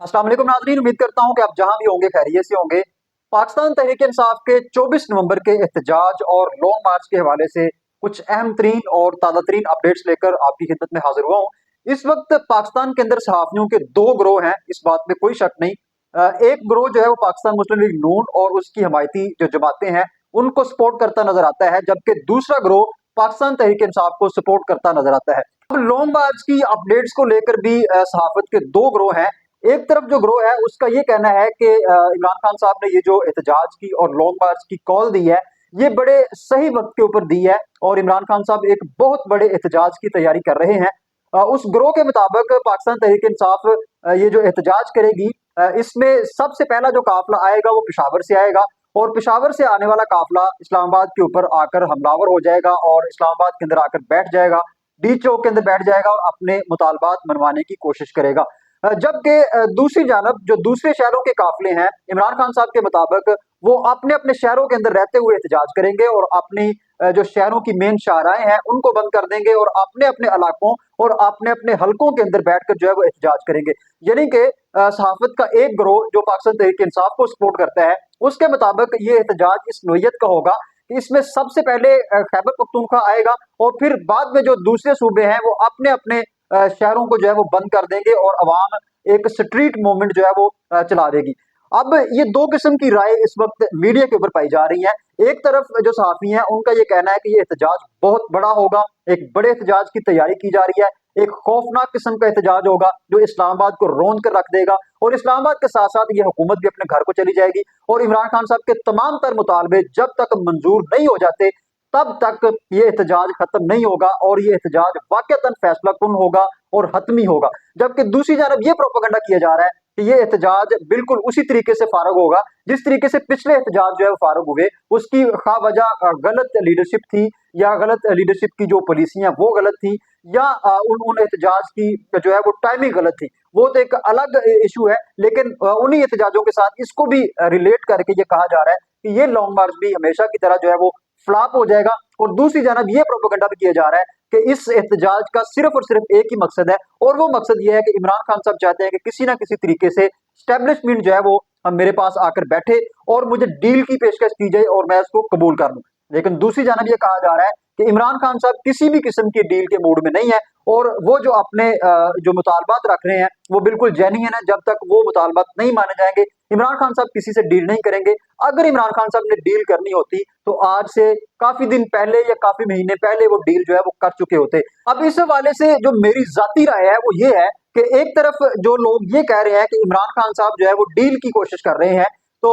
अस्सलाम वालेकुम नाज़रीन, उम्मीद करता हूं कि आप जहां भी होंगे खैरियत से होंगे। पाकिस्तान तहरीक इंसाफ के 24 नवंबर के एहतजाज और लॉन्ग मार्च के हवाले से कुछ अहम तरीन और ताज़ा तरीन अपडेट्स लेकर आपकी खिदमत में हाजिर हुआ हूं। इस वक्त पाकिस्तान के अंदर सहाफ़ियों के दो ग्रोह हैं, इस बात में कोई शक नहीं। एक ग्रोह जो है वो पाकिस्तान मुस्लिम लीग नून और उसकी हमायती जो जमातें हैं उनको सपोर्ट करता नजर आता है, जबकि दूसरा ग्रोह पाकिस्तान तहरीक इंसाफ को सपोर्ट करता नजर आता है। अब लॉन्ग मार्च की अपडेट्स को लेकर भी सहाफत के दो ग्रोह हैं। एक तरफ जो ग्रोह है उसका ये कहना है कि इमरान खान साहब ने ये जो एहतजाज की और लॉन्ग मार्च की कॉल दी है, ये बड़े सही वक्त के ऊपर दी है और इमरान खान साहब एक बहुत बड़े एहतजाज की तैयारी कर रहे हैं। उस ग्रोह के मुताबिक पाकिस्तान तहरीक इंसाफ ये जो एहतजाज करेगी, इसमें सबसे पहला जो काफिला आएगा वो पेशावर से आएगा और पेशावर से आने वाला काफिला इस्लामाबाद के ऊपर आकर हमलावर हो जाएगा और इस्लामाबाद के अंदर आकर बैठ जाएगा, डी चौक के अंदर बैठ जाएगा और अपने मुतालबात मनवाने की कोशिश करेगा। जबकि दूसरी जानब जो दूसरे शहरों के काफिले हैं, इमरान खान साहब के मुताबिक वो अपने अपने शहरों के अंदर रहते हुए एहतजाज करेंगे और अपनी जो शहरों की मेन शाहराएं हैं उनको बंद कर देंगे और अपने अपने इलाकों और अपने अपने हलकों के अंदर बैठकर जो है वो एहतजाज करेंगे। यानी कि सहाफत का एक ग्रोह जो पाकिस्तान तहरीक इंसाफ को सपोर्ट करता है, उसके मुताबिक ये एहतजाज इस नोयत का होगा कि इसमें सबसे पहले खैबर पख्तूनख्वा आएगा और फिर बाद में जो दूसरे सूबे हैं वो अपने अपने शहरों को जो है वो बंद कर देंगे और अवाम एक स्ट्रीट मूवमेंट जो है वो चला देगी। अब ये दो किस्म की राय इस वक्त मीडिया के ऊपर पाई जा रही है। एक तरफ जो सहाफी हैं उनका ये कहना है कि ये एहतजाज बहुत बड़ा होगा, एक बड़े एहतजाज की तैयारी की जा रही है, एक खौफनाक किस्म का एहतजाज होगा जो इस्लामाबाद को रौंद कर रख देगा और इस्लामाबाद के साथ साथ ये हुकूमत भी अपने घर को चली जाएगी और इमरान खान साहब के तमाम तर मुतालबे जब तक मंजूर नहीं हो जाते तब तक ये एहतजाज खत्म नहीं होगा और ये एहतजाज वाकईतन फैसला कुन होगा और हतमी होगा। जबकि दूसरी जानब ये प्रोपेगेंडा किया जा रहा है कि ये एहतजाज बिल्कुल उसी तरीके से फारग होगा जिस तरीके से पिछले एहतजाज जो है वो फारग हुए, उसकी खा वजह गलत लीडरशिप थी या गलत लीडरशिप की जो पॉलिसियां वो गलत थी या उन उन एहतजाज की जो है वो टाइमिंग गलत थी, वो तो एक अलग इशू है। लेकिन उन्हीं एहतजाजों के साथ इसको भी रिलेट करके ये कहा जा रहा है कि ये लॉन्ग मार्च भी हमेशा की तरह जो है वो फ्लॉप हो जाएगा और दूसरी जानब ये प्रोपेगेंडा भी किया जा रहा है कि इस एहतजाज का सिर्फ और सिर्फ एक ही मकसद है और वो मकसद ये है कि इमरान खान साहब चाहते हैं कि किसी ना किसी तरीके से स्टैब्लिशमेंट जो है वो मेरे पास आकर बैठे और मुझे डील की पेशकश की जाए और मैं उसको कबूल कर लूं। लेकिन दूसरी जानब ये कहा जा रहा है कि इमरान खान साहब किसी भी किस्म की डील के मूड में नहीं है और वो जो अपने जो मुतालबात रख रहे हैं वो बिल्कुल जेन्युइन है। जब तक वो मुतालबात नहीं माने जाएंगे इमरान खान साहब किसी से डील नहीं करेंगे। अगर इमरान खान साहब ने डील करनी होती तो आज से काफी दिन पहले या काफी महीने पहले वो डील जो है वो कर चुके होते। अब इस हवाले से जो मेरी जाती राय है वो ये है कि एक तरफ जो लोग ये कह रहे हैं कि इमरान खान साहब जो है वो डील की कोशिश कर रहे हैं, तो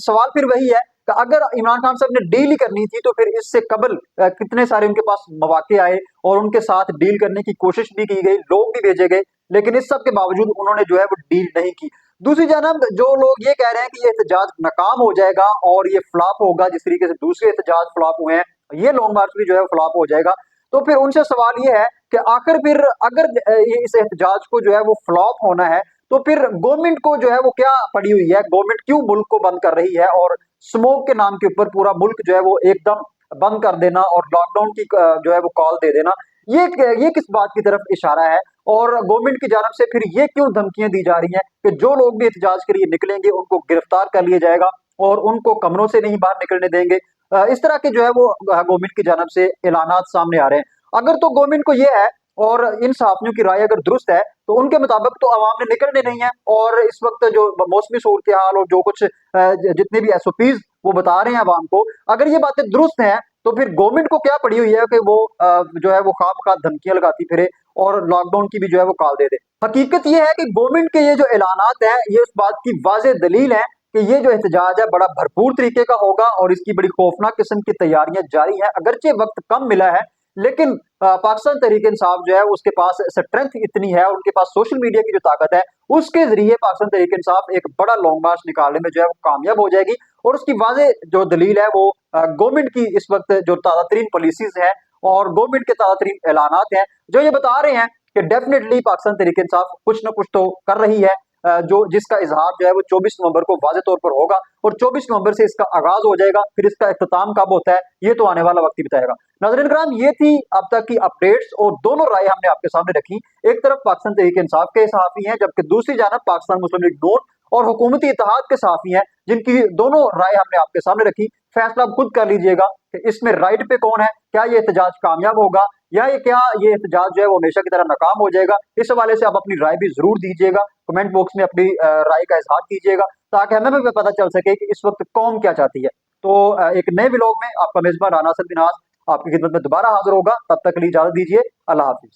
सवाल फिर वही है कि अगर इमरान खान साहब ने डील ही करनी थी तो फिर इससे कबल कितने सारे उनके पास मौके आए और उनके साथ डील करने की कोशिश भी की गई, लोग भी भेजे गए, लेकिन इस सब के बावजूद उन्होंने जो है वो डील नहीं की। दूसरी जानब जो लोग ये कह रहे हैं कि ये एहतजाज नाकाम हो जाएगा और ये फ्लॉप होगा जिस तरीके से दूसरे एहतजाज फ्लॉप हुए हैं, ये लॉन्ग मार्च भी जो है फ्लॉप हो जाएगा, तो फिर उनसे सवाल ये है कि आखिर फिर अगर ये इस एहतजाज को जो है वो फ्लॉप होना है तो फिर गवर्नमेंट को जो है वो क्या पड़ी हुई है, गवर्नमेंट क्यों मुल्क को बंद कर रही है और स्मोक के नाम के ऊपर पूरा मुल्क जो है वो एकदम बंद कर देना और लॉकडाउन की जो है वो कॉल दे देना, ये किस बात की तरफ इशारा है और गवर्नमेंट की जानब से फिर ये क्यों धमकियां दी जा रही हैं कि जो लोग भी एहतजाज के लिए निकलेंगे उनको गिरफ्तार कर लिया जाएगा और उनको कमरों से नहीं बाहर निकलने देंगे। इस तरह के जो है वो गवर्नमेंट की जानब से ऐलानात सामने आ रहे हैं। अगर तो गवर्नमेंट को ये है और इन सहाफियों की राय अगर दुरुस्त है तो उनके मुताबिक तो अवाम ने निकलने नहीं है और इस वक्त जो मौसमी सूरत हाल और जो कुछ जितने भी एसओपीज वो बता रहे हैं अवाम को, अगर ये बातें दुरुस्त हैं तो फिर गवर्नमेंट को क्या पड़ी हुई है कि वो जो है वो खामखा धमकियां लगाती फिरे और लॉकडाउन की भी जो है वो कॉल दे दे। हकीकत ये है कि गवर्नमेंट के ये जो ऐलानात हैं ये इस बात की वाज़ेह दलील है कि ये जो एहतजाज है बड़ा भरपूर तरीके का होगा और इसकी बड़ी खौफनाक किस्म की तैयारियां जारी हैं। अगरचे वक्त कम मिला है लेकिन पाकिस्तान तहरीक इंसाफ जो है उसके पास स्ट्रेंथ इतनी है, उनके पास सोशल मीडिया की जो ताकत है उसके जरिए पाकिस्तान तहरीक इंसाफ एक बड़ा लॉन्ग मार्च निकालने में जो है वो कामयाब हो जाएगी और उसकी वाज़ेह जो दलील है वो गवर्नमेंट की इस वक्त जो ताज़ा तरीन पॉलिसीज है और गवर्नमेंट के ताज़ा तरीन ऐलानात हैं जो ये बता रहे हैं कि डेफिनेटली पाकिस्तान तहरीक इंसाफ कुछ ना कुछ तो कर रही है, जो जिसका इजहार जो है वो 24 नवंबर को वाज़ेह तौर पर होगा और 24 नवंबर से इसका आगाज हो जाएगा। फिर इसका इख्तिताम कब होता है ये तो आने वाला वक्त ही बताएगा। नाज़रीन कराम, ये थी अब तक की अपडेट्स और दोनों राय हमने आपके सामने रखी। एक तरफ पाकिस्तान तहरीक इंसाफ के सहाफ़ी हैं, जबकि दूसरी जानब पाकिस्तान मुस्लिम लीग नून और हुकूमती इत्तेहाद के सहाफ़ी हैं, जिनकी दोनों राय हमने आपके सामने रखी। फैसला आप खुद कर लीजिएगा कि इसमें राइट पे कौन है, क्या ये एहतजाज कामयाब होगा या ये एहतजाज जो है वो हमेशा की तरह नाकाम हो जाएगा। इस हवाले से आप अपनी राय भी जरूर दीजिएगा, कमेंट बॉक्स में अपनी राय का इजहार कीजिएगा, ताकि हमें भी पता चल सके कि इस वक्त कौम क्या चाहती है। तो एक नए व्लॉग में आपका मेजबान राना असद बिनाज आपकी खिदमत में दोबारा हाजिर होगा। तब तक के लिए इजाजत दीजिए। अल्लाह हाफिज।